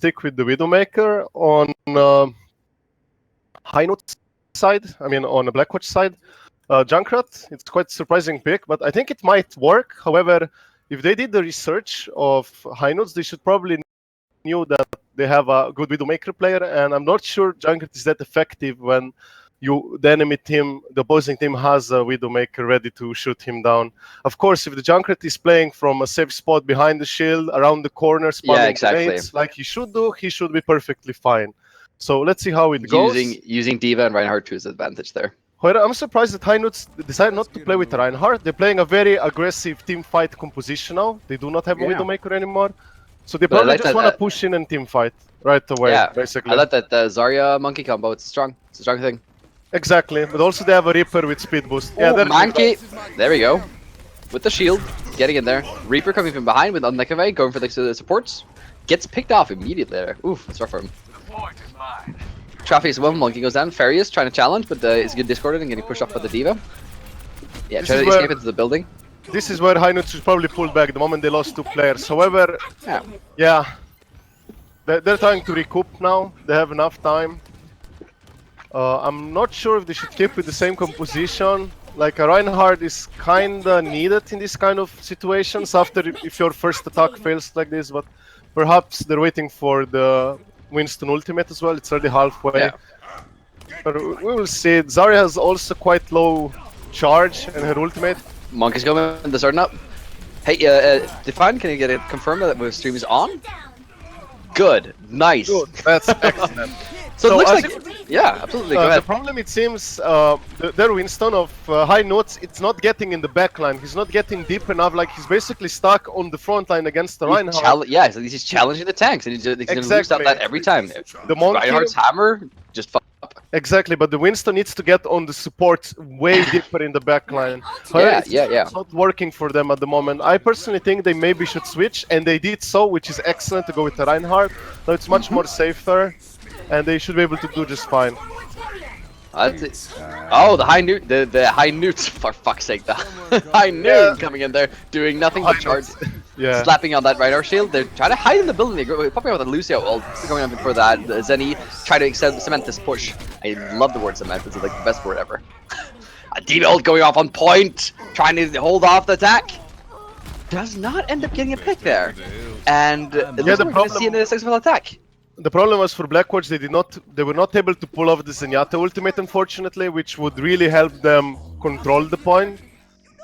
stick with the Widowmaker on High Notes side. I mean, on the Blackwatch side. Junkrat, it's quite a surprising pick, but I think it might work. However, if they did the research of High Notes, they should probably knew that they have a good Widowmaker player, and I'm not sure Junkrat is that effective when the enemy team, the opposing team, has a Widowmaker ready to shoot him down. Of course, if the Junkrat is playing from a safe spot behind the shield, around the corner, spamming grenades, like he should do, he should be perfectly fine. So let's see how it goes. Using D.Va and Reinhardt to his advantage there. I'm surprised that High Notes decided not to play with Reinhardt. They're playing a very aggressive team fight composition now. They do not have a Widowmaker anymore. So they probably just want to push in and team fight right away, basically. I like that the Zarya Monkey combo. It's strong. It's a strong thing. Exactly, but also they have a Reaper with speed boost. Yeah, Monkey. There we go. With the shield, getting in there. Reaper coming from behind with Unnekave, going for the supports. Gets picked off immediately there. Oof, it's rough for him. Trophy as well, Monkey goes down. Farius trying to challenge, but is getting discorded and getting pushed off by the D.Va. Yeah, trying to escape into the building. This is where High Notes should probably pull back the moment they lost 2 players. However, yeah, they're trying to recoup now. They have enough time. I'm not sure if they should keep with the same composition. Like a Reinhardt is kinda needed in this kind of situations after if your first attack fails like this, but perhaps they're waiting for the Winston ultimate as well. It's already halfway. Yeah. But we will see. Zarya has also quite low charge in her ultimate. Monkey's going and starting up. Hey, Define, can you get it confirmed that the stream is on? Good, nice. Good, that's excellent. So it looks like, yeah, absolutely. Go ahead. The problem, it seems, their Winston of High Notes, it's not getting in the back line. He's not getting deep enough. Like he's basically stuck on the front line against the Reinhardt. Yeah, so he's challenging the tanks, and he's going to lose out that every time. The Monkey, Reinhardt's hammer just fuck up. Exactly, but the Winston needs to get on the support way deeper in the back line. It's not working for them at the moment. I personally think they maybe should switch, and they did so, which is excellent to go with the Reinhardt. So it's much more safer, and they should be able to do just fine. Oh, the high Newt, the high Noots, for fuck's sake, the high Newt coming in there, doing nothing but charge, slapping on that Reinhardt shield. They're trying to hide in the building. They're popping out with a Lucio ult, going on for that. Zenny trying to cement this push. I love the word cement. It's like the best word ever. A D.Va ult going off on point, trying to hold off the attack. Does not end up getting a pick there, and it looks like we're going to see a successful attack. The problem was for Blackwatch, they were not able to pull off the Zenyatta ultimate, unfortunately, which would really help them control the point.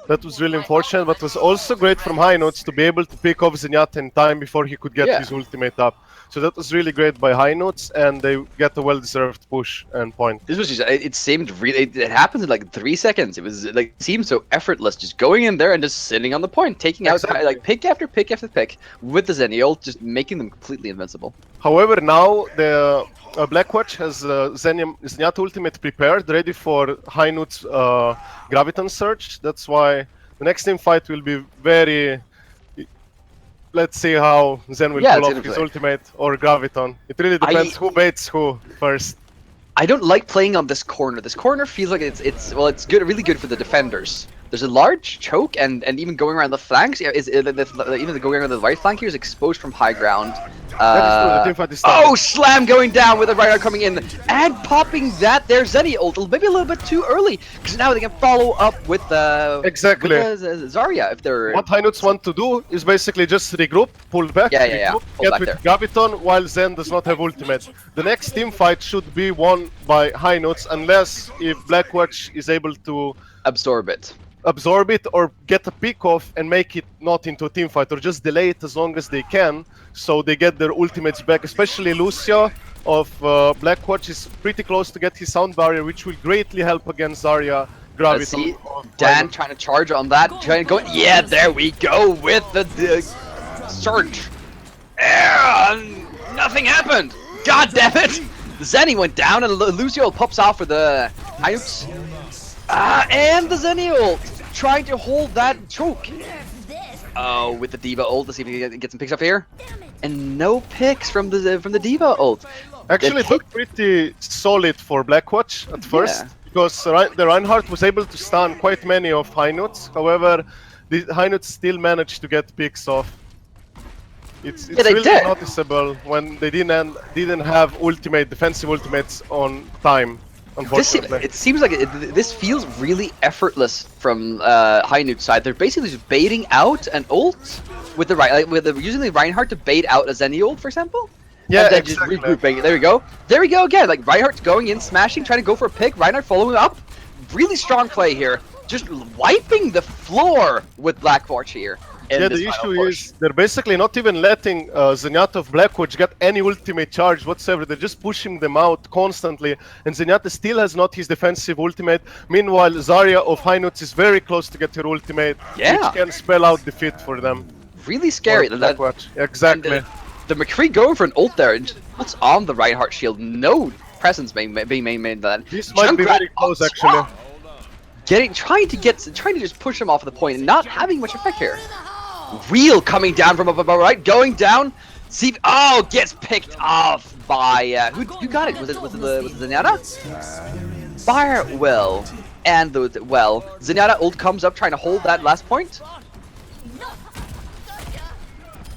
That was really unfortunate, but was also great from High Notes to be able to pick off Zenyatta in time before he could get his ultimate up. So that was really great by High Notes, and they get a well-deserved push and point. This was just, it seemed really, it happened in like 3 seconds. It was like, it seemed so effortless, just going in there and just sitting on the point, taking out like pick after pick after pick with the Zenny ult, just making them completely invincible. However, now the Blackwatch has Zenyatta ultimate prepared, ready for High Notes Graviton Surge. That's why the next team fight will be very... Let's see how Zen will pull off his ultimate or Graviton. It really depends who baits who first. I don't like playing on this corner. This corner feels like it's good, really good for the defenders. There's a large choke, and even going around the flanks, even going around the right flank here is exposed from high ground. Oh, slam going down with the Reinhardt coming in and popping that there Zenny ult, maybe a little bit too early, because now they can follow up with Zarya if they're. What High Notes want to do is basically just regroup, pull back, get with Graviton while Zen does not have ultimate. The next team fight should be won by High Notes unless if Blackwatch is able to absorb it or get a pick off and make it not into a team fight, or just delay it as long as they can so they get their ultimates back. Especially Lucio of Blackwatch is pretty close to get his sound barrier, which will greatly help against Zarya Graviton. Dan trying to charge on that, trying to go. Yeah, there we go with the surge. Nothing happened. God damn it! Zenny went down and Lucio pops out for the Hypes. And the Zenny ult trying to hold that choke. Oh, with the D.Va ult, let's see if we can get some picks up here. And no picks from the D.Va ult. Actually, it looked pretty solid for Blackwatch at first, because the Reinhardt was able to stun quite many of High Notes. However, the High Notes still managed to get picks off. It's Yeah, they really did. noticeable when they didn't have defensive ultimates on time. Unfortunately, It seems like this feels really effortless from High Noots side. They're basically just baiting out an ult with the using the Reinhardt to bait out a Zenny ult, for example. yeah, and then exactly. just regrouping. There we go. There we go again. Like Reinhardt's going in, smashing, trying to go for a pick. Reinhardt following up. Really strong play here. Just wiping the floor with Blackwatch here. Yeah, the issue is they're basically not even letting Zenyatta of Blackwatch get any ultimate charge whatsoever. They're just pushing them out constantly, and Zenyatta still has not his defensive ultimate. Meanwhile, Zarya of High Noots is very close to get her ultimate, which can spell out defeat for them. Really scary. Blackwatch, exactly. The McCree going for an ult there, and what's on the Reinhardt shield? No presence being made that. This might be very close, actually. Trying to just push him off the point and not having much effect here. Real coming down from above, right? Going down. See, gets picked off by who got it? Was it Zenyatta? Firewell and Zenyatta ult comes up trying to hold that last point.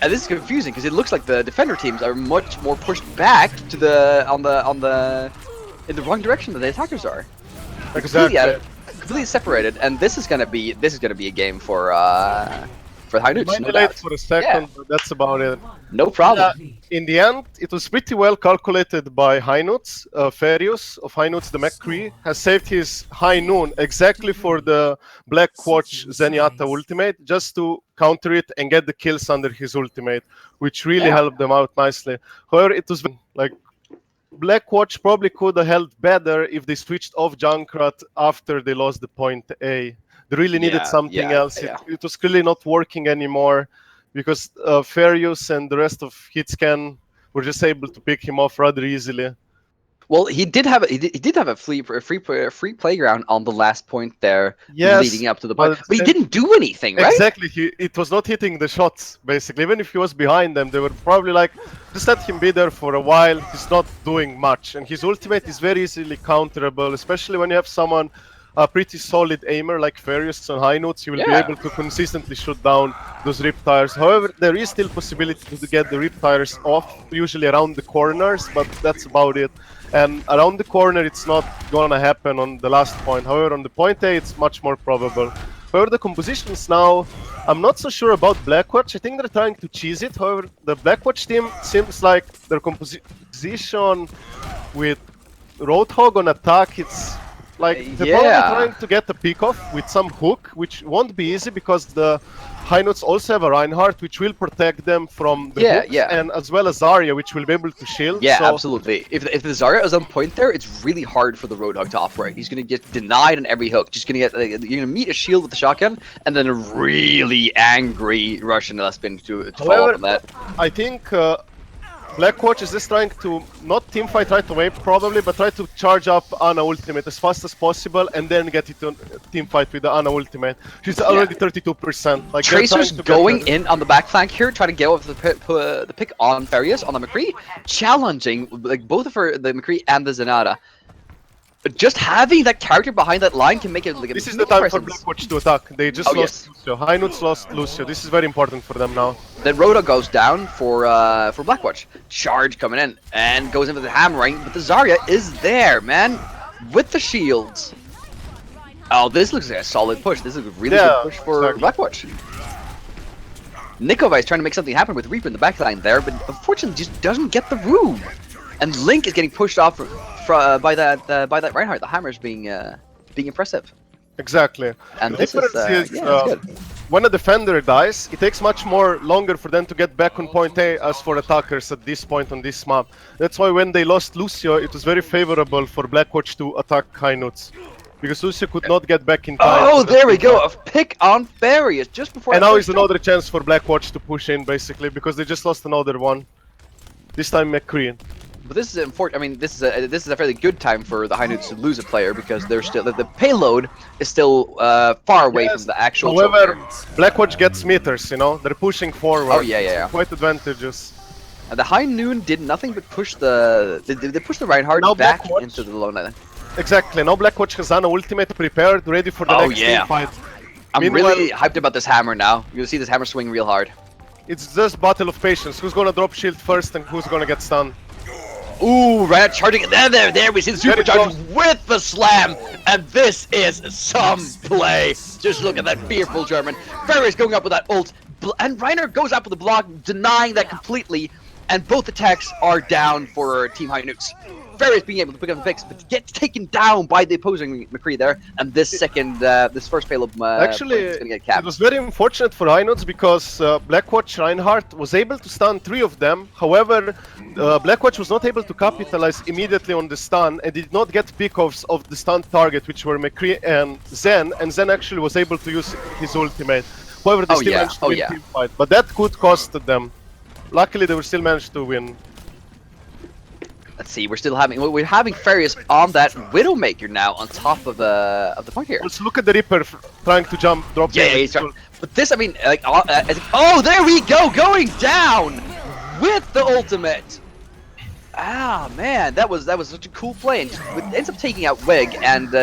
And this is confusing because it looks like the defender teams are much more pushed back to in the wrong direction than the attackers are. Exactly. Completely separated, and this is gonna be a game for High Noots. No doubt. For a second, but that's about it. No problem. In the end, it was pretty well calculated by High Noots. Farius of High Noots, the McCree, has saved his High Noon exactly for the Blackwatch Zenyatta ultimate, just to counter it and get the kills under his ultimate, which really helped them out nicely. However, it was like Blackwatch probably could have held better if they switched off Junkrat after they lost the point A. They really needed something else. It was clearly not working anymore because Farius and the rest of Hitscan were just able to pick him off rather easily. Well, he did have a free playground on the last point there, leading up to the point, but he didn't do anything, right? Exactly, it was not hitting the shots. Basically, even if he was behind them, they were probably like, just let him be there for a while. He's not doing much, and his ultimate is very easily counterable, especially when you have someone a pretty solid aimer like Farius on High Noots. You will be able to consistently shoot down those Riptires. However, there is still possibility to get the Riptires off, usually around the corners, but that's about it. And around the corner, it's not gonna happen on the last point. However, on the point A, it's much more probable. However, the compositions now, I'm not so sure about Blackwatch. I think they're trying to cheese it. However, the Blackwatch team seems like their composition with Roadhog on attack, it's like they're probably trying to get a pick off with some hook, which won't be easy because the High Noots also have a Reinhardt, which will protect them from the hooks, and as well as Zarya, which will be able to shield. Yeah, absolutely. If the Zarya is on point there, it's really hard for the Roadhog to operate. He's gonna get denied on every hook. Just gonna get you're gonna meet a shield with the shotgun, and then a really angry Russian spin to follow up on that. I think Blackwatch is just trying to not teamfight right away probably, but try to charge up Ana ultimate as fast as possible and then get it to teamfight with the Ana ultimate. She's already 32%. Like, Tracer's going in on the back flank here, trying to get off the pick on Farius, on the McCree, challenging like both of the McCree and the Zenyatta. Just having that character behind that line can make it like a This is the time for Blackwatch to attack. They just lost Lucio. High Noots lost Lucio. This is very important for them now. Then Rhoda goes down for Blackwatch. Charge coming in and goes in with the hammering, but the Zarya is there, man, with the shields. Oh, this looks like a solid push. This is a really good push for Blackwatch. Nikolai is trying to make something happen with Reaper in the backline there, but unfortunately just doesn't get the room. And Link is getting pushed off by that Reinhardt. The hammer's being impressive. Exactly. And the difference is when a defender dies, it takes much more longer for them to get back on point A as for attackers at this point on this map. That's why when they lost Lucio, it was very favorable for Blackwatch to attack High Noots, because Lucio could not get back in time. Oh, there we go. A pick on Farius just before. And now is another chance for Blackwatch to push in, basically, because they just lost another one. This time McCree. But this is important. I mean, this is a fairly good time for the High Noots to lose a player because they're still the payload is still far away from the actual. However, Blackwatch gets meters. You know, they're pushing forward. Oh yeah. Quite advantageous. And the High Noon did nothing but push they pushed the Reinhardt back into the low line. Exactly. Now Blackwatch has an ultimate prepared, ready for the next team fight. I'm really hyped about this hammer now. You'll see this hammer swing real hard. it's just battle of patience. Who's gonna drop shield first and who's gonna get stunned? Ooh, right, charging it. There we see the supercharge with the slam, and this is some play. Just look at that fearful German. Furious going up with that ult, and Reiner goes up with the block, denying that completely, and both attacks are down for Team High Noots. Furious being able to pick up the picks, but gets taken down by the opposing McCree there, and this first payload actually is gonna get capped. It was very unfortunate for High Noots because Blackwatch Reinhardt was able to stun 3 of them. However, Blackwatch was not able to capitalize immediately on the stun and did not get pickoffs of the stun target, which were McCree and Zen actually was able to use his ultimate. However, they still managed to win team fight, but that could cost them. Luckily, they were still managed to win. Let's see, we're having Furious on that Widowmaker now on top of the point here. Let's look at the Reaper trying to jump, drop. Yeah, he's trying. But this, I mean, like, oh, there we go, going down with the ultimate. Ah, man, that was such a cool play, and it ends up taking out Wig. And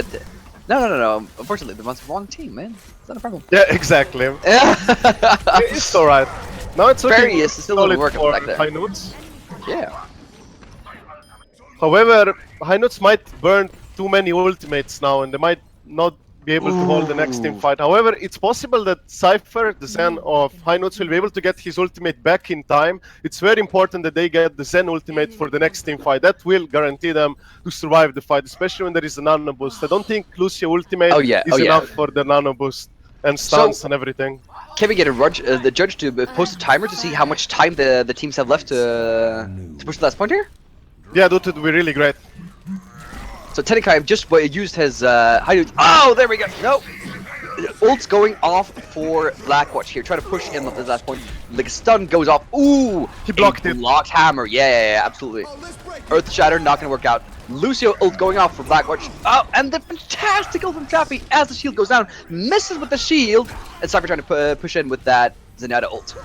no. Unfortunately, the wrong team, man. It's not a problem. Yeah, exactly. It's all right. Now it's looking Furious is still working for back there. High Noots. Yeah. However, High Noots might burn too many ultimates now, and they might not be able to hold the next team fight. However, it's possible that Cypher, the Zen of High Noots, will be able to get his ultimate back in time. It's very important that they get the Zen ultimate for the next team fight. That will guarantee them to survive the fight, especially when there is a nano boost. I don't think Lucio ultimate is enough for the nano boost and stuns and everything. Can we get the judge to post a timer to see how much time the teams have left to push the last point here? Yeah, that would be really great. So Tedekai just used his oh, there we go. No, ult's going off for Blackwatch here. Try to push in at the last point. Like a stun goes off. Ooh, he blocked it. Blocked hammer. Yeah, absolutely. Earth Shatter not gonna work out. Lucio ult going off for Blackwatch. Oh, and the fantastic ult from Chappie as the shield goes down, misses with the shield, and Cypher trying to push in with that Zenyatta ult.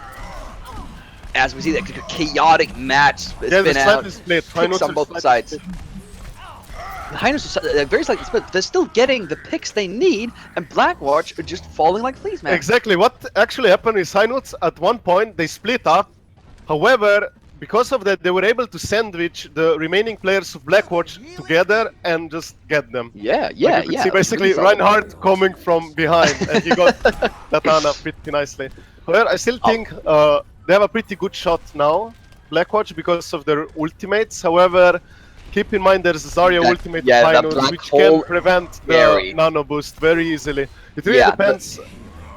As we see that chaotic match spin out, picks on both sides. High Noots are very slightly split. They're still getting the picks they need, and Blackwatch are just falling like fleas, man. Exactly. What actually happened is High Noots at one point they split up. However, because of that, they were able to sandwich the remaining players of Blackwatch together and just get them. Yeah. See basically Reinhardt coming from behind, and he got Katana pretty nicely. However, I still think they have a pretty good shot now, Blackwatch, because of their ultimates. However, keep in mind there's a Zarya ultimate High Noots, which can prevent the nano boost very easily. It really depends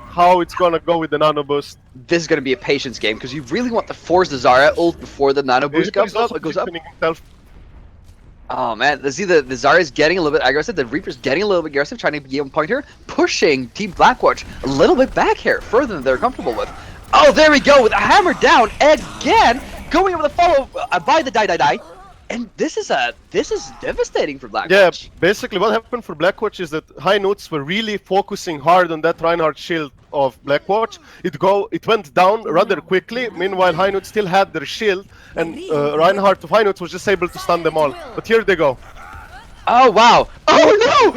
how it's gonna go with the nano boost. This is gonna be a patience game because you really want to force the Zarya ult before the nano boost goes up. Oh man, let's see the Zarya's getting a little bit aggressive. The Reaper's getting a little bit aggressive, trying to be on point here, pushing Team Blackwatch a little bit back here, further than they're comfortable with. Oh, there we go with a hammer down again, going over the follow by the die. And this is devastating for Blackwatch. Yeah, basically what happened for Blackwatch is that High Noots were really focusing hard on that Reinhardt shield of Blackwatch. It went down rather quickly. Meanwhile, High Noots still had their shield, and Reinhardt of High Noots was just able to stun them all. But here they go. Oh wow! Oh no!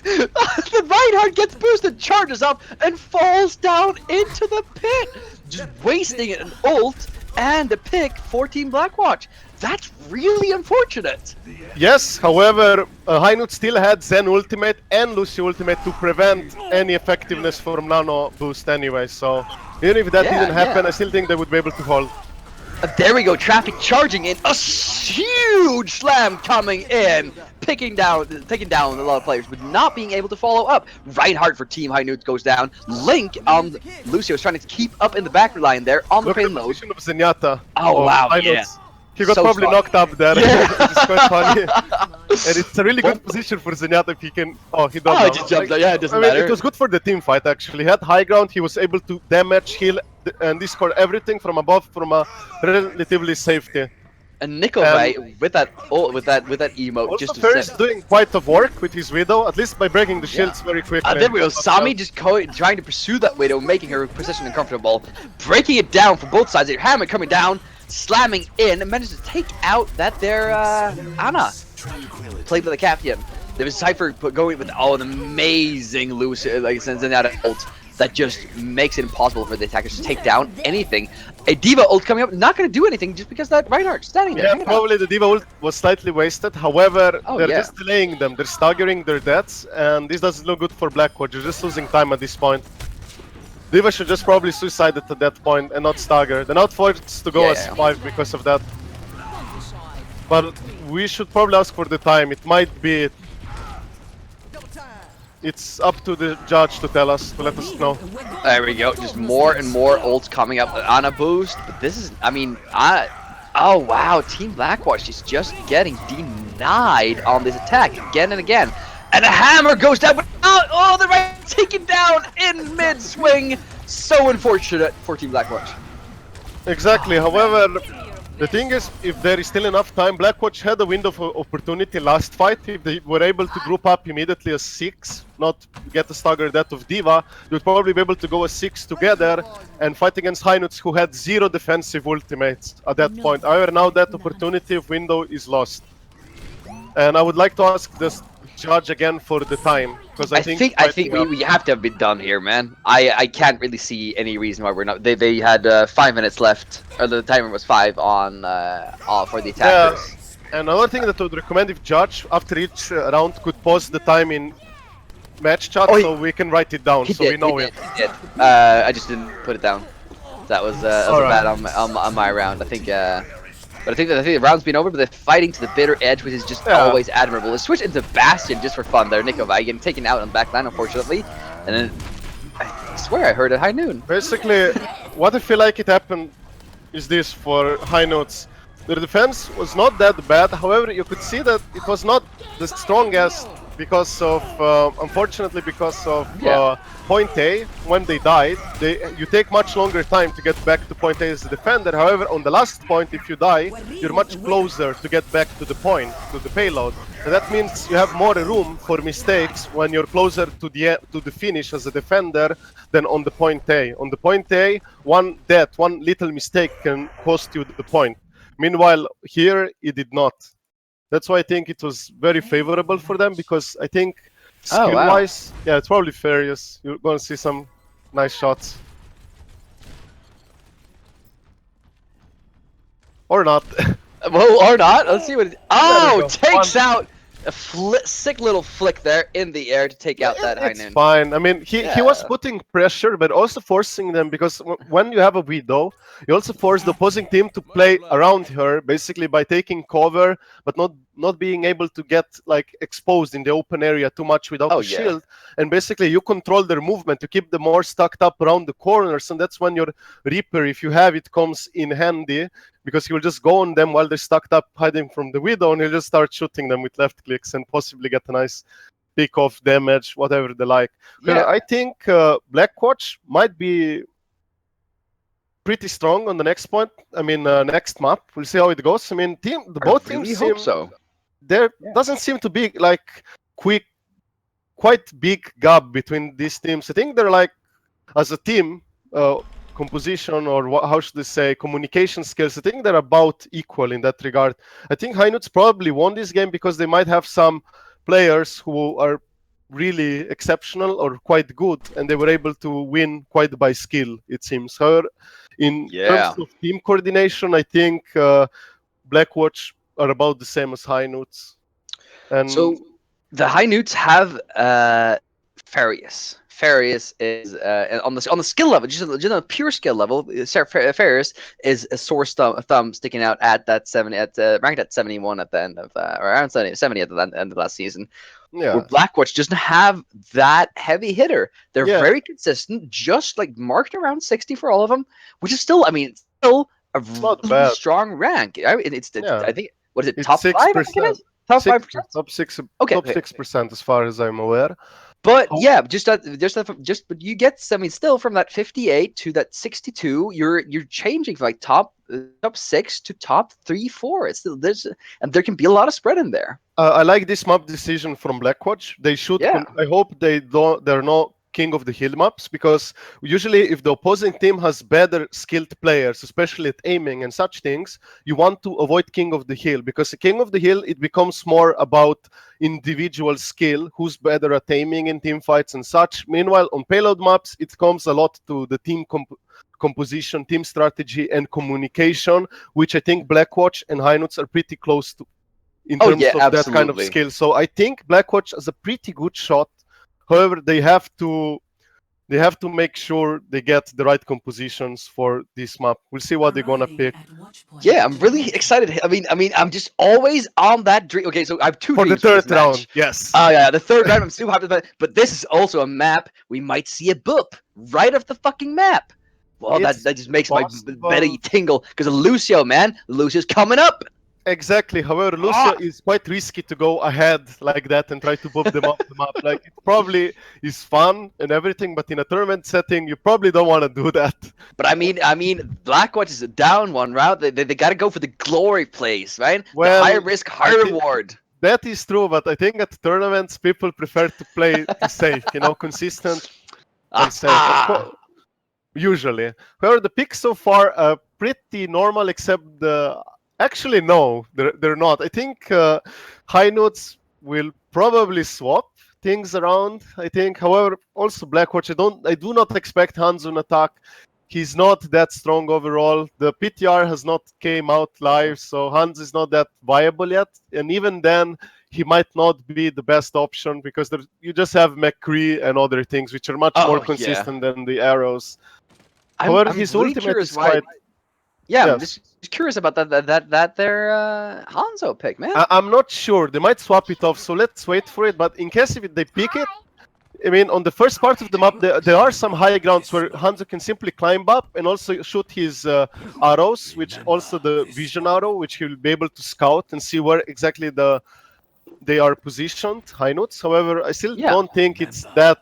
The Reinhardt gets boosted, charges up, and falls down into the pit, just wasting an ult and a pick for Team Blackwatch. That's really unfortunate. Yes, however, High Noots still had Zen ultimate and Lucio ultimate to prevent any effectiveness from nano boost anyway. So even if that didn't happen, I still think they would be able to hold. There we go, traffic charging in, a huge slam coming in, taking down a lot of players, but not being able to follow up. Reinhardt for Team High Noots goes down. Link on Lucio is trying to keep up in the back line there on the payload. Look at the position of Zenyatta. Oh wow, He got probably knocked up there. It's quite funny. And it's a really good position for Zenyatta if he can. Oh, he doesn't. Oh, he just jumped out. Yeah, it doesn't matter. It was good for the team fight actually. He had high ground. He was able to damage, heal, and discord everything from above from a relatively safety. And Nikolai with that emote also just Ferris doing quite a work with his Widow, at least by breaking the shields very quickly. Then we go Sami just trying to pursue that Widow, making her position uncomfortable, breaking it down from both sides. Hammer coming down, slamming in, and managed to take out that there Anna, played by the captain. There was Cypher going with an amazing loose, like Zenyatta ult. that just makes it impossible for the attackers to take down anything. A D.Va ult coming up, not going to do anything just because that Reinhardt standing there. Yeah, probably the D.Va ult was slightly wasted. However, they're just delaying them. They're staggering their deaths, and this doesn't look good for Blackwatch. You're just losing time at this point. D.Va should just probably suicide it at that point and not stagger. They're not forced to go as 5 because of that. But we should probably ask for the time. It might be... It's up to the judge to tell us, to let us know. There we go. Just more and more ults coming up on a boost. But this is, I mean, oh wow, Team Blackwatch is just getting denied on this attack again and again. And a hammer goes down, but oh, the right taken down in mid-swing. So unfortunate for Team Blackwatch. Exactly. However, the thing is, if there is still enough time, Blackwatch had a window of opportunity last fight. If they were able to group up immediately as 6, not get a stagger death of D.Va, they would probably be able to go as 6 together and fight against Noots, who had 0 defensive ultimates at that point. However, now that opportunity of window is lost. And I would like to ask this judge again for the time, because I think we have to have been done here, man. I can't really see any reason why we're not. They had 5 minutes left, or the timer was 5 on for the attackers. Yeah. Another thing that I would recommend, if judge after each round could pause the time in match chat, so we can write it down, so we know it. He did. I just didn't put it down. That was bad on my round. I think. But I think the round's been over, but they're fighting to the bitter edge, which is just always admirable. They switched into Bastion just for fun there. Nico getting taken out on the back line, unfortunately. And then, I swear I heard at high noon. Basically, what I feel like it happened is this for High Noots. Their defense was not that bad, however, you could see that it was not the strongest because of, unfortunately, because of point A. When they died, you take much longer time to get back to point A as a defender. However, on the last point, if you die, you're much closer to get back to the point, to the payload. And that means you have more room for mistakes when you're closer to the finish as a defender than on the point A. On the point A, one little mistake can cost you the point. Meanwhile, here, it did not. That's why I think it was very favorable for them, because I think skill-wise, yeah, it's probably fair. Yes, you're going to see some nice shots. Or not. Well, or not. Let's see what it... Oh, takes out a sick little flick there in the air to take out that high noon. It's fine. I mean, he was putting pressure, but also forcing them, because when you have a Widow, you also force the opposing team to play around her, basically by taking cover, but not being able to get like exposed in the open area too much without a shield. And basically you control their movement to keep them more stuck up around the corners, and that's when your Reaper, if you have it, comes in handy, because he will just go on them while they're stuck up hiding from the Widow, and he'll just start shooting them with left clicks and possibly get a nice pick off damage, whatever they like. I think Blackwatch might be pretty strong on the next point. I mean, next map. We'll see how it goes. I mean, both teams seem... There doesn't seem to be like quite big gap between these teams. I think they're like, as a team, composition, or how should I say, communication skills, I think they're about equal in that regard. I think High Noots probably won this game because they might have some players who are really exceptional or quite good, and they were able to win quite by skill, it seems. However, in terms of team coordination, I think Blackwatch are about the same as High Noots. And so the High Noots have Farius. Farius is on the skill level, just on a pure skill level. Farius is a sore thumb sticking out at that ranked at 71 at the end of or around 70 at the end of last season. Where Blackwatch doesn't have that heavy hitter. They're very consistent, just like marked around 60 for all of them, which is still, I mean, still a really strong rank. I think, what is it, top 5%? Top 5%? Top 6% as far as I'm aware. But but you get, I mean, still from that 58 to that 62, you're changing from like top 6 to top 3, 4. It's still and there can be a lot of spread in there. I like this map decision from Blackwatch. They should. I hope they're not King of the Hill maps, because usually if the opposing team has better skilled players, especially at aiming and such things, you want to avoid King of the Hill, because the King of the Hill, it becomes more about individual skill, who's better at aiming in team fights and such. Meanwhile, on payload maps, it comes a lot to the team composition, team strategy, and communication, which I think Blackwatch and Noots are pretty close to in terms of absolutely. that kind of skill. So I think Blackwatch has a pretty good shot. However, they have to make sure they get the right compositions for this map. We'll see what they're gonna pick. Yeah, I'm really excited. I mean, I'm just always on that dream. Okay, so I have two For the dreams for this third round. match. Yes. Oh yeah, the third round. I'm super happy about it. But this is also a map we might see a boop right off the fucking map. Well, that just makes my belly tingle because of Lucio, man. Lucio's coming up. Exactly. However, Lucio is quite risky to go ahead like that and try to boop them off the map. Like, it probably is fun and everything, but in a tournament setting, you probably don't want to do that. But I mean, Blackwatch is a down one route. They got to go for the glory plays, right? Well, the high risk, high reward. That is true, but I think at tournaments, people prefer to play safe, consistent and safe. Usually. However, the picks so far are pretty normal, except the... Actually, no, they're not. I think Noots will probably swap things around, I think. However, also Blackwatch, I do not expect Hanzo on attack. He's not that strong overall. The PTR has not came out live, so Hans is not that viable yet. And even then, he might not be the best option, because you just have McCree and other things which are much more consistent than the arrows. However, his really ultimate is quite... Yeah, I'm just curious about that their Hanzo pick, man. I'm not sure. They might swap it off, so let's wait for it. But in case if they pick it, I mean, on the first part of the map, there are some high grounds where Hanzo can simply climb up and also shoot his arrows, which also the vision arrow, which he will be able to scout and see where exactly they are positioned, Noots. However, I still don't think it's that...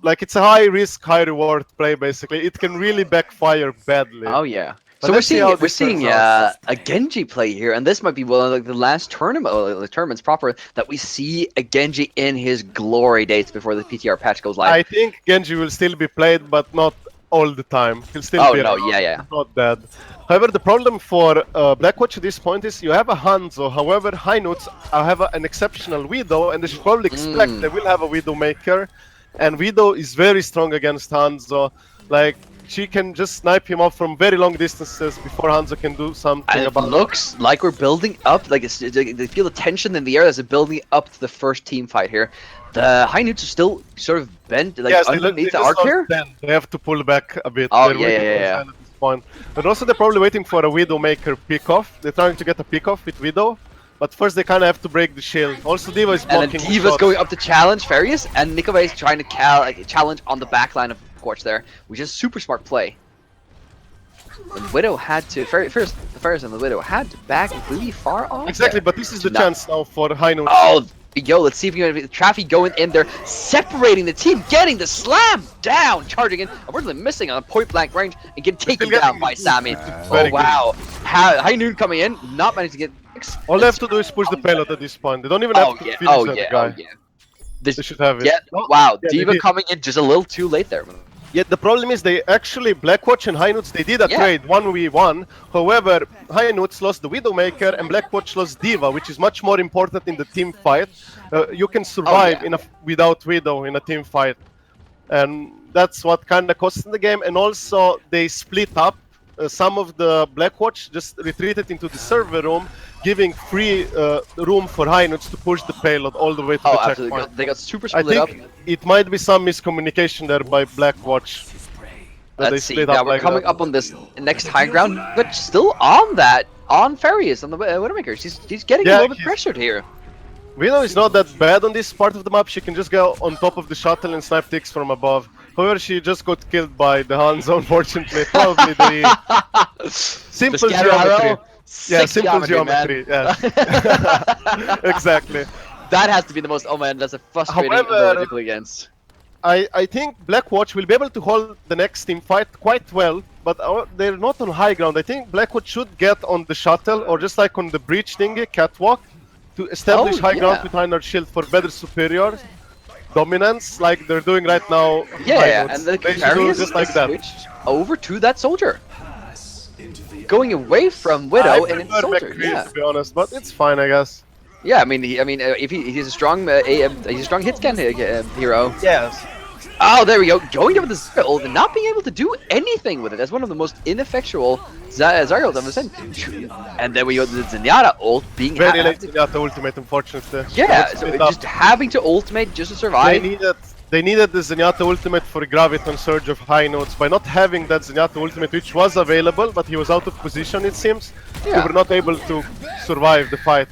Like, it's a high risk, high reward play, basically. It can really backfire badly. Oh, yeah. But so we're seeing a Genji play here, and this might be one of the last tournaments proper that we see a Genji in his glory days before the PTR patch goes live. I think Genji will still be played, but not all the time. He'll still be not dead. However, the problem for Blackwatch at this point is you have a Hanzo. However, Noots have an exceptional Widow, and they should probably expect they will have a Widowmaker, and Widow is very strong against Hanzo. Like, she can just snipe him off from very long distances before Hanzo can do something about it. It looks like we're building up, like they feel the tension in the air as it's building up to the first team fight here. The Noots are still sort of bent, like underneath the arc here. They have to pull back a bit. Oh, yeah. At this point. But also they're probably waiting for a Widowmaker pick-off. They're trying to get a pick-off with Widow. But first they kind of have to break the shield. Also D.Va is blocking. And then D.Va's going up to challenge Farius, and Nikova is trying to challenge on the backline of Blackwatch there, which is a super smart play. And Widow had to... Farius and the Widow had to back really far off. Exactly, but this is the chance now for Noots. Oh, yo, let's see if we can get Traffy going in there, separating the team, getting the slam down, charging in, unfortunately missing on a point-blank range, and getting taken down by Sammy. Oh, wow. High Noon coming in, not managing to get... All they have to do is push the payload at this point. They don't even have to finish that guy. They should have it. Wow, D.Va coming in just a little too late there. Yeah, the problem is they actually, Blackwatch and Noots, they did a trade 1v1. However, Noots lost the Widowmaker and Blackwatch lost D.Va, which is much more important in the team fight. You can survive without Widow in a team fight. And that's what kind of costs in the game. And also, they split up. Some of the Blackwatch just retreated into the server room, giving free room for Noots to push the payload all the way to the checkpoint. They got super split up. I think it might be some miscommunication there by Blackwatch. Let's see. Now we're coming up on this next high ground, but still on Farius, on the Widowmaker. She's getting a little bit pressured here. Widow is not that bad on this part of the map. She can just go on top of the shuttle and snipe ticks from above. However, she just got killed by the Hanzo, unfortunately. Probably the simple geometry. Yeah, simple geometry. Yes. Exactly. That has to be the most... Oh man, that's a frustrating ability to play against. I think Blackwatch will be able to hold the next team fight quite well, but they're not on high ground. I think Blackwatch should get on the shuttle, or just like on the breach thingy, catwalk, to establish high ground behind our shield for better superior. dominance like they're doing right now. Yeah, and the they should do Varius just like that. switched over to that soldier. Going away from Widow and into soldier. McCree, to be honest, but it's fine, I guess. Yeah, I mean, if he's a strong, he's a strong hit scan hero. Yes. Oh, there we go. Going over the Zarya ult and not being able to do anything with it. That's one of the most ineffectual Zarya ults I've ever seen. And then we go to the Zenyatta ult being very late Zenyatta ultimate, unfortunately. Yeah, so just having to ultimate just to survive. They needed the Zenyatta ultimate for Graviton Surge of high notes. By not having that Zenyatta ultimate, which was available, but he was out of position, it seems, they were not able to survive the fight.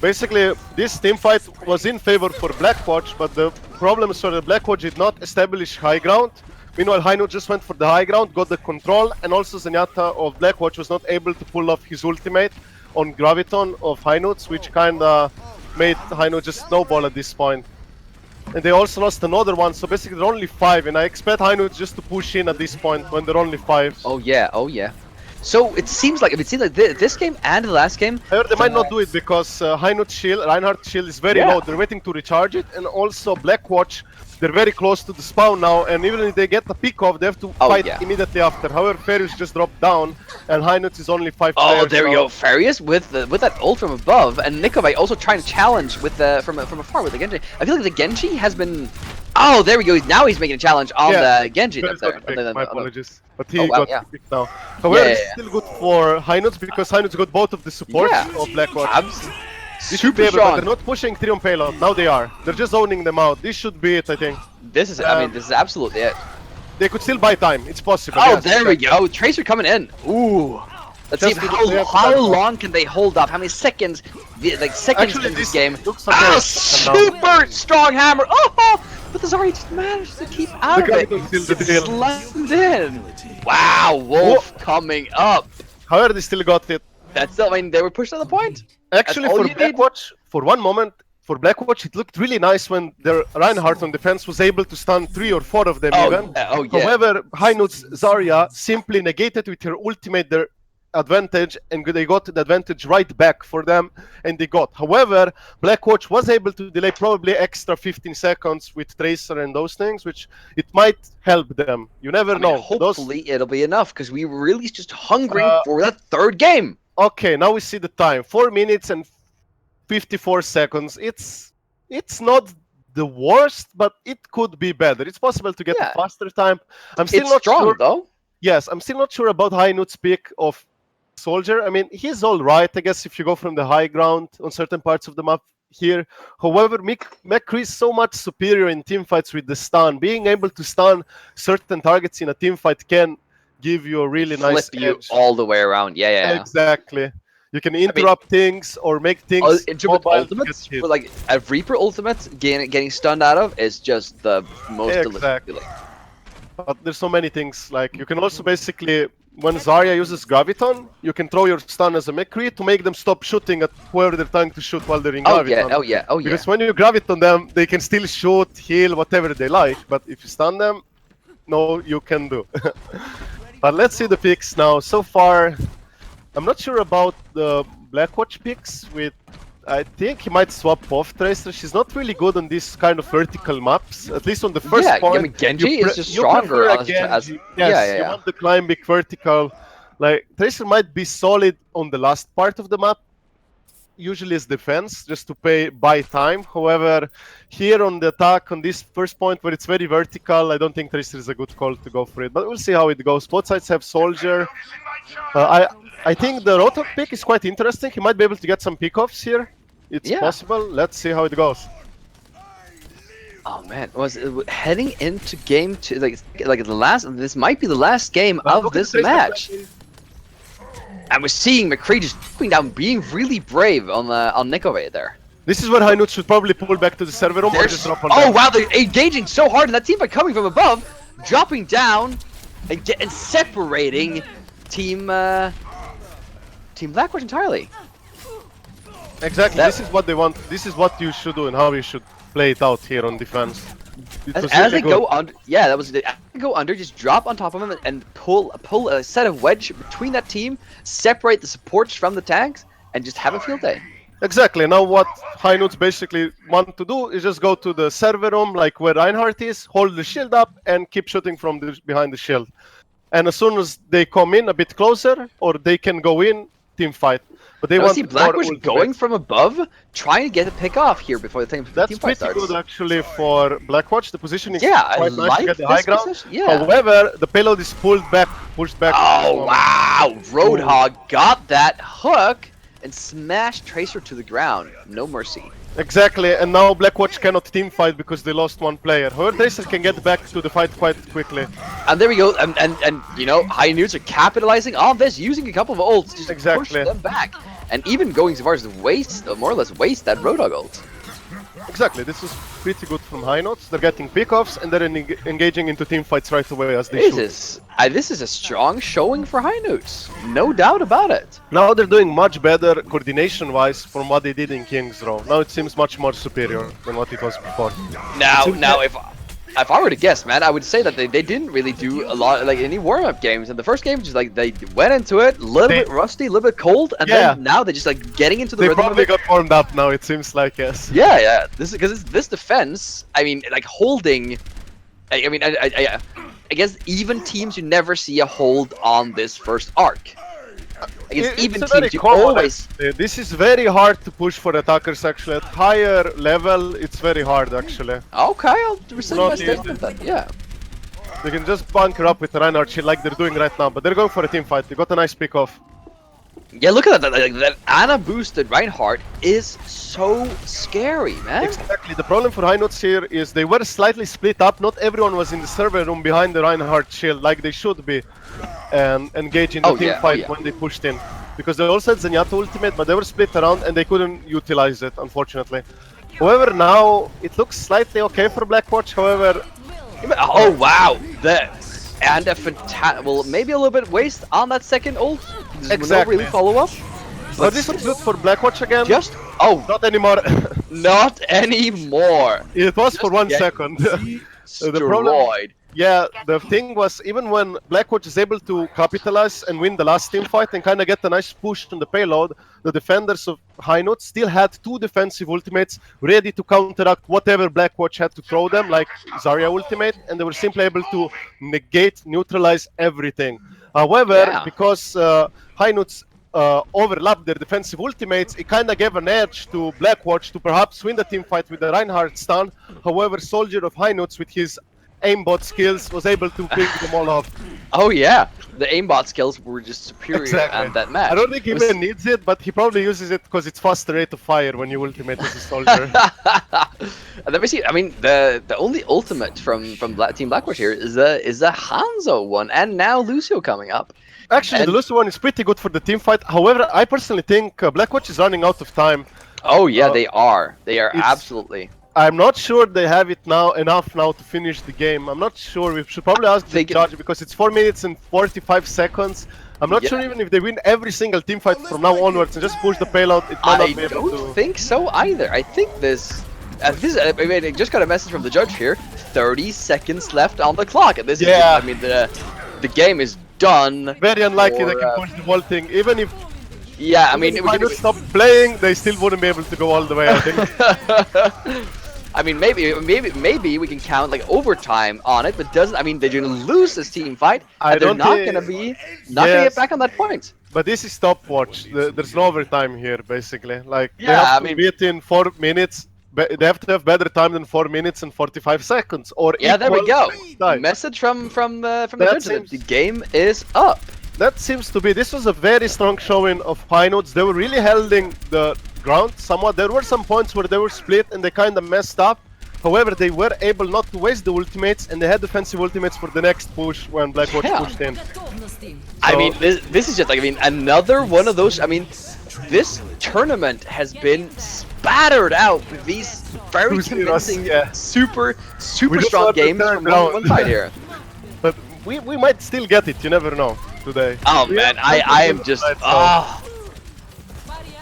Basically, this team fight was in favor for Blackwatch, but the problem is that Blackwatch did not establish high ground. Meanwhile, High Note just went for the high ground, got the control, and also Zenyatta of Blackwatch was not able to pull off his ultimate on Graviton of High Notes, which kinda made High Note just snowball at this point. And they also lost another one, so basically they're only 5, and I expect High Note just to push in at this point when they're only 5. Oh yeah, oh yeah. So it seems like this game and the last game. However, they might not do it because High Note shield, Reinhardt's shield is very low. They're waiting to recharge it, and also Blackwatch, they're very close to the spawn now, and even if they get the pick off, they have to fight immediately after. However, Farius just dropped down, and High Note is only 5 players. Oh, there we go. Farius with that ult from above, and Nikovai also trying to challenge with from afar with the Genji. I feel like the Genji has been. Oh, there we go. Now he's making a challenge on the Genji. My apologies. But he got picked now. However, it's still good for High Notes because High Notes got both of the supports of Blackwatch. This should be able, but they're not pushing 3 on payload. Now they are. They're just zoning them out. This should be it, I think. This is, I mean, this is absolutely it. They could still buy time. It's possible. Oh, there we go. Tracer coming in. Ooh. Let's see how long can they hold up? How many seconds? Like seconds in this game. Oh, super strong hammer. Oh, but the Zarya just managed to keep out of it. Slammed in. Wow, Wolf coming up. However, they still got it. That's still, I mean, they were pushed to the point. Actually, for Blackwatch, for one moment, for Blackwatch, it looked really nice when their Reinhardt on defense was able to stun 3 or 4 of them even. However, High Note's Zarya simply negated with her ultimate their advantage, and they got the advantage right back for them, and they got. However, Blackwatch was able to delay probably extra 15 seconds with Tracer and those things, which it might help them. You never know. Hopefully, it'll be enough, because we were really just hungering for that third game. Okay, now we see the time. 4 minutes and 54 seconds. It's not the worst, but it could be better. It's possible to get a faster time. I'm still not strong, sure though. Yes, I'm still not sure about High Note's pick of Soldier. I mean, he's all right, I guess, if you go from the high ground on certain parts of the map here. However, McCree is so much superior in teamfights with the stun. Being able to stun certain targets in a teamfight can give you a really nice flip you all the way around. Yeah. Exactly. You can interrupt things or make things ultimates, but like a Reaper ultimate getting stunned out of is just the most delicious. But there's so many things. Like you can also basically, when Zarya uses Graviton, you can throw your stun as a McCree to make them stop shooting at whoever they're trying to shoot while they're in Graviton. Oh yeah. Because when you Graviton them, they can still shoot, heal, whatever they like. But if you stun them, no, you can do. But let's see the picks now. So far, I'm not sure about the Blackwatch picks. I think he might swap off Tracer. She's not really good on these kind of vertical maps, at least on the first point. I mean, Genji is just stronger. Yes, you want the climbing vertical. Like, Tracer might be solid on the last part of the map, usually as defense, just to buy time. However, here on the attack, on this first point where it's very vertical, I don't think Tracer is a good call to go for it. But we'll see how it goes. Both sides have Soldier. I think the Rotok pick is quite interesting. He might be able to get some pickoffs here. It's possible. Let's see how it goes. Oh man, heading into game 2, like the last. This might be the last game of this match. And we're seeing McCree just going down, being really brave on Nikovai there. This is where High Note should probably pull back to the server room or just drop on them. Wow, they're engaging so hard, and that team by coming from above, dropping down, and separating Team Blackwatch entirely. Exactly, this is what they want. This is what you should do and how you should play it out here on defense. As they go under, as they go under, just drop on top of them and pull a set of wedge between that team, separate the supports from the tanks, and just have a field day. Exactly. Now what High Noots basically want to do is just go to the server room, like where Reinhardt is, hold the shield up, and keep shooting from behind the shield. And as soon as they come in a bit closer, or they can go in, team fight. But they Now want see more Blackwatch going ultimates. from above, trying to get a pick off here before the team That's fight pretty starts. good actually for Blackwatch. The positioning is Yeah, I quite nice to like get the high this ground. position. Yeah. However, the payload is pushed back at this Oh moment. wow! Ooh. Roadhog got that hook and smashed Tracer to the ground. No mercy. Exactly, and now Blackwatch cannot team fight because they lost one player. However, Tracer can get back to the fight quite quickly. And there we go. And you know, High Noots are capitalizing on this, using a couple of ults just to push them back, and even going so far as to waste, more or less waste that Roadhog ult. Exactly, this is pretty good from High Notes. They're getting pickoffs and they're engaging into team fights right away as they should. This is a strong showing for High Noots, no doubt about it. Now they're doing much better coordination-wise from what they did in King's Row. Now it seems much more superior than what it was before. Now, if I were to guess, man, I would say that they didn't really do a lot, like any warm-up games. In the first game, just like they went into it a little bit rusty, a little bit cold, and then now they're just like getting into the rhythm. They probably got warmed up now. It seems like, yes. Yeah. This because this defense. I mean, like holding. I mean, against even teams, you never see a hold on this first arc. Against even teams, you always. This is very hard to push for attackers. Actually, at higher level, it's very hard. Actually. Okay, I'll rescind my statement then. Yeah. They can just bunker up with Reinhardt shield like they're doing right now, but they're going for a team fight. They got a nice pick off. Yeah, look at that. That Ana boosted Reinhardt is so scary, man. Exactly. The problem for High Notes here is they were slightly split up. Not everyone was in the server room behind the Reinhardt shield like they should be, and engage in the team fight when they pushed in. Because they also had Zenyatta ultimate, but they were split around and they couldn't utilize it, unfortunately. However, now it looks slightly okay for Blackwatch. However, oh wow, and well, maybe a little bit waste on that second ult. Exactly. No really follow up. But this was good for Blackwatch again. Not anymore. Not anymore. It was for 1 second. The problem. Yeah, the thing was, even when Blackwatch is able to capitalize and win the last team fight and kind of get a nice push on the payload, the defenders of High Note still had 2 defensive ultimates ready to counteract whatever Blackwatch had to throw them, like Zarya ultimate, and they were simply able to neutralize everything. However, because High Notes overlapped their defensive ultimates, it kind of gave an edge to Blackwatch to perhaps win the team fight with the Reinhardt stun. However, Soldier of High Notes with his aimbot skills was able to pick them all off. Oh yeah, the aimbot skills were just superior at that match. I don't think he even needs it, but he probably uses it because it's faster rate of fire when you ultimate as a soldier. And let me see. I mean, the only ultimate from Team Blackwatch here is a Hanzo one, and now Lucio coming up. Actually, the Lucio one is pretty good for the team fight. However, I personally think Blackwatch is running out of time. Oh yeah, they are. They are absolutely. I'm not sure they have it enough now to finish the game. I'm not sure. We should probably ask the judge because it's 4 minutes and 45 seconds. I'm not sure even if they win every single team fight from now onwards and just push the payload. It might not be able to. I don't think so either. I think this. I just got a message from the judge here. 30 seconds left on the clock, and this is. I mean, the game is done. Very unlikely they can push the whole thing, even if. Yeah, I mean, if I would stop playing, they still wouldn't be able to go all the way. I think. I mean, maybe we can count like overtime on it, but doesn't. I mean, they're gonna lose this team fight, and they're not gonna get back on that point. But this is stopwatch. There's no overtime here, basically. Like they have to beat in 4 minutes. They have to have better time than 4 minutes and 45 seconds, or there we go. Message from the judge. The game is up. That seems to be. This was a very strong showing of High Notes. They were really holding the ground somewhat. There were some points where they were split and they kind of messed up. However, they were able not to waste the ultimates, and they had defensive ultimates for the next push when Blackwatch pushed in. I mean, this is just like, I mean, another one of those. I mean, this tournament has been spattered out with these very convincing, super strong games from one side here. But we might still get it. You never know today. Oh man, I am just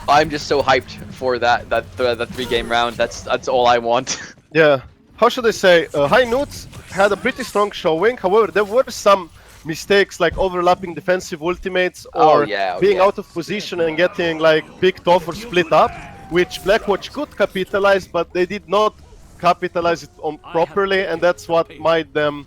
I'm just so hyped for that 3-game round. That's all I want. Yeah. How should I say? High Noots had a pretty strong showing. However, there were some mistakes like overlapping defensive ultimates or being out of position and getting like picked off or split up. which Blackwatch could capitalize, but they did not capitalize it on properly, and that's what might them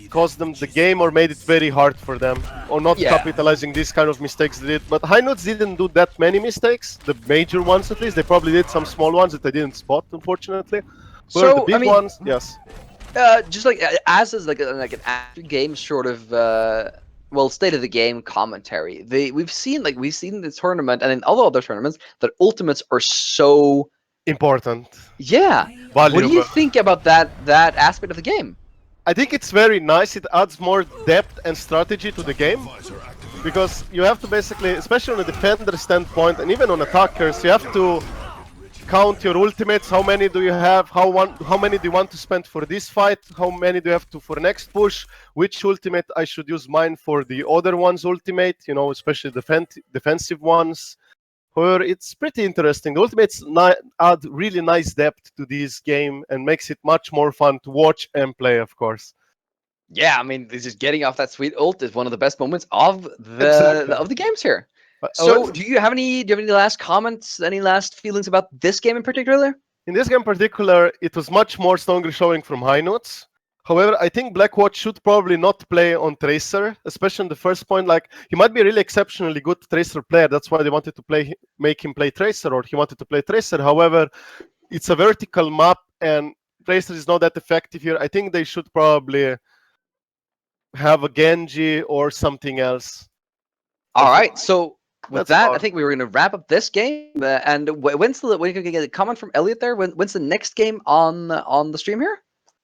cost them the game or made it very hard for them, or not Yeah. capitalizing these kind of mistakes they did. But High Notes didn't do that many mistakes, the major ones at least. They probably did some small ones that I didn't spot, unfortunately. But the So big I mean, ones, yes. just like as is like an after game sort of well state of the game commentary. We've seen the tournament and in all other tournaments that ultimates are so Important. yeah. What do you Valuable. think about that aspect of the game? I think it's very nice. It adds more depth and strategy to the game. Because you have to basically, especially on a defender standpoint and even on attackers, you have to count your ultimates. How many do you have? How many do you want to spend for this fight? How many do you have to for next push? Which ultimate I should use mine for the other one's ultimate? You know, especially defensive ones. However, it's pretty interesting. The ultimates add really nice depth to this game and makes it much more fun to watch and play, of course. Yeah, I mean, this is getting off that sweet ult is one of the best moments of Exactly. the games here. But, So, do you have any last comments, any last feelings about this game in particular? in this game in particular, it was much more stronger showing from High Notes. However, I think Blackwatch should probably not play on Tracer, especially in the first point. Like, he might be a really exceptionally good Tracer player. That's why they wanted to make him play Tracer, or he wanted to play Tracer. However, it's a vertical map, and Tracer is not that effective here. I think they should probably have a Genji or something else. All right, so with That's that, I about think we were going to wrap up this game. And when's when you get a comment from Elliot there? When's the next game on the stream here?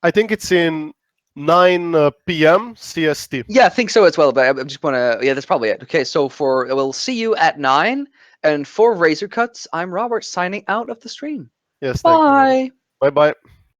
I think it's in 9 p.m. CST. Yeah, I think so as well. But I just want to. Yeah, that's probably it. Okay, so we'll see you at 9. And for Razor Cuts, I'm Robert signing out of the stream. Yes, thank you. Bye. Bye bye.